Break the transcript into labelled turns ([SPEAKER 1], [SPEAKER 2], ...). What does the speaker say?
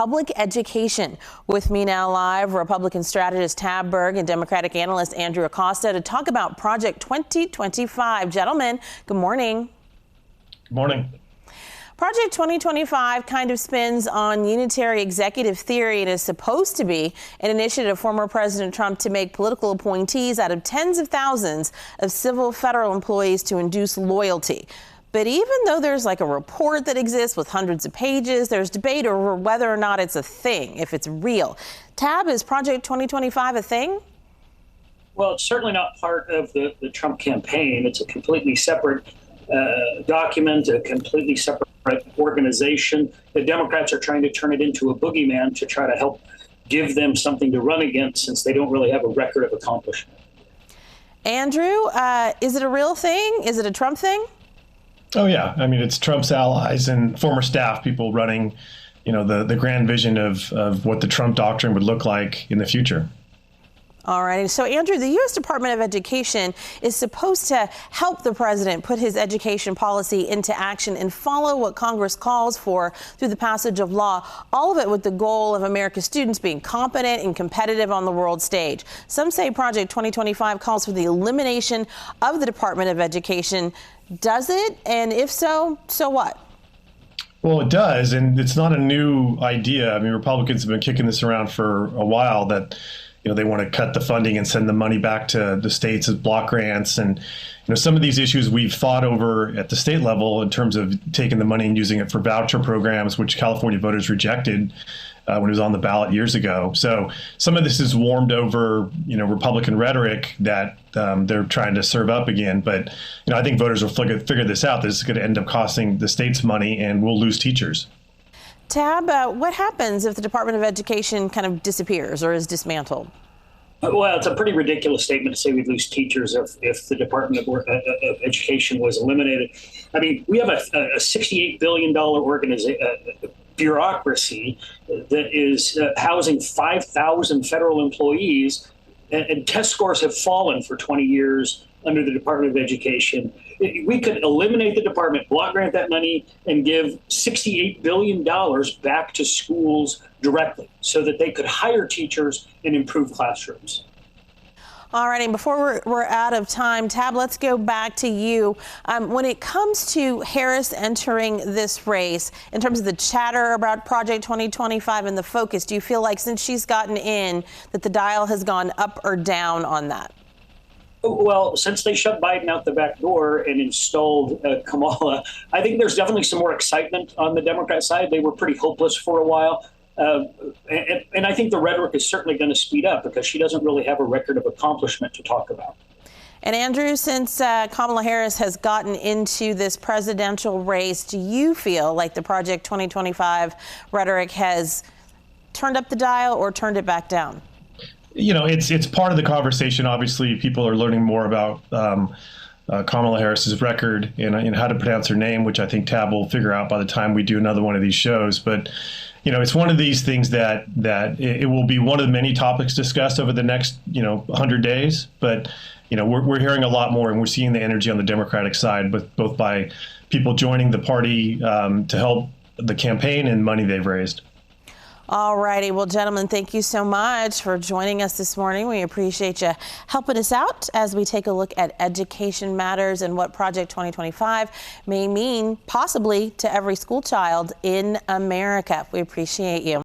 [SPEAKER 1] public education. With me now live, Republican strategist Tab Berg and Democratic analyst Andrew Acosta to talk about Project 2025. Gentlemen, good morning.
[SPEAKER 2] Good morning.
[SPEAKER 1] Project 2025 kind of spins on unitary executive theory and is supposed to be an initiative of former President Trump to make political appointees out of tens of thousands of civil federal employees to induce loyalty. But even though there's like a report that exists with hundreds of pages, there's debate over whether or not it's a thing, if it's real. Tab, is Project 2025 a thing?
[SPEAKER 3] Well, it's certainly not part of the Trump campaign. It's a completely separate document, a completely separate organization. The Democrats are trying to turn it into a boogeyman to try to help give them something to run against, since they don't really have a record of accomplishment.
[SPEAKER 1] Andrew, is it a real thing? Is it a Trump thing?
[SPEAKER 2] Oh, yeah. I mean, it's Trump's allies and former staff people running, the grand vision of what the Trump doctrine would look like in the future.
[SPEAKER 1] All right. So, Andrew, the U.S. Department of Education is supposed to help the president put his education policy into action and follow what Congress calls for through the passage of law, all of it with the goal of America's students being competent and competitive on the world stage. Some say Project 2025 calls for the elimination of the Department of Education. Does it? And if so, so what?
[SPEAKER 2] Well, it does. And it's not a new idea. I mean, Republicans have been kicking this around for a while that they want to cut the funding and send the money back to the states as block grants. And, some of these issues we've fought over at the state level in terms of taking the money and using it for voucher programs, which California voters rejected when it was on the ballot years ago. So some of this is warmed over, Republican rhetoric that they're trying to serve up again. But, I think voters will figure this out. This is going to end up costing the states money and we'll lose teachers.
[SPEAKER 1] Tab, what happens if the Department of Education kind of disappears or is dismantled?
[SPEAKER 3] Well, it's a pretty ridiculous statement to say we'd lose teachers if the Department of Education was eliminated. I mean, we have a $68 billion bureaucracy that is housing 5,000 federal employees, and test scores have fallen for 20 years under the Department of Education. We could eliminate the department, block grant that money, and give $68 billion back to schools directly so that they could hire teachers and improve classrooms.
[SPEAKER 1] All right, and before we're out of time, Tab, let's go back to you. When it comes to Harris entering this race, in terms of the chatter about Project 2025 and the focus, do you feel like since she's gotten in that the dial has gone up or down on that?
[SPEAKER 3] Well, since they shoved Biden out the back door and installed Kamala, I think there's definitely some more excitement on the Democrat side. They were pretty hopeless for a while. And I think the rhetoric is certainly going to speed up because she doesn't really have a record of accomplishment to talk about.
[SPEAKER 1] And Andrew, since Kamala Harris has gotten into this presidential race, do you feel like the Project 2025 rhetoric has turned up the dial or turned it back down?
[SPEAKER 2] It's part of the conversation. Obviously, people are learning more about Kamala Harris's record and how to pronounce her name, which I think Tab will figure out by the time we do another one of these shows. But, it's one of these things that it will be one of the many topics discussed over the next, 100 days. But, we're hearing a lot more, and we're seeing the energy on the Democratic side, both by people joining the party to help the campaign and money they've raised.
[SPEAKER 1] All righty. Well, gentlemen, thank you so much for joining us this morning. We appreciate you helping us out as we take a look at education matters and what Project 2025 may mean possibly to every school child in America. We appreciate you.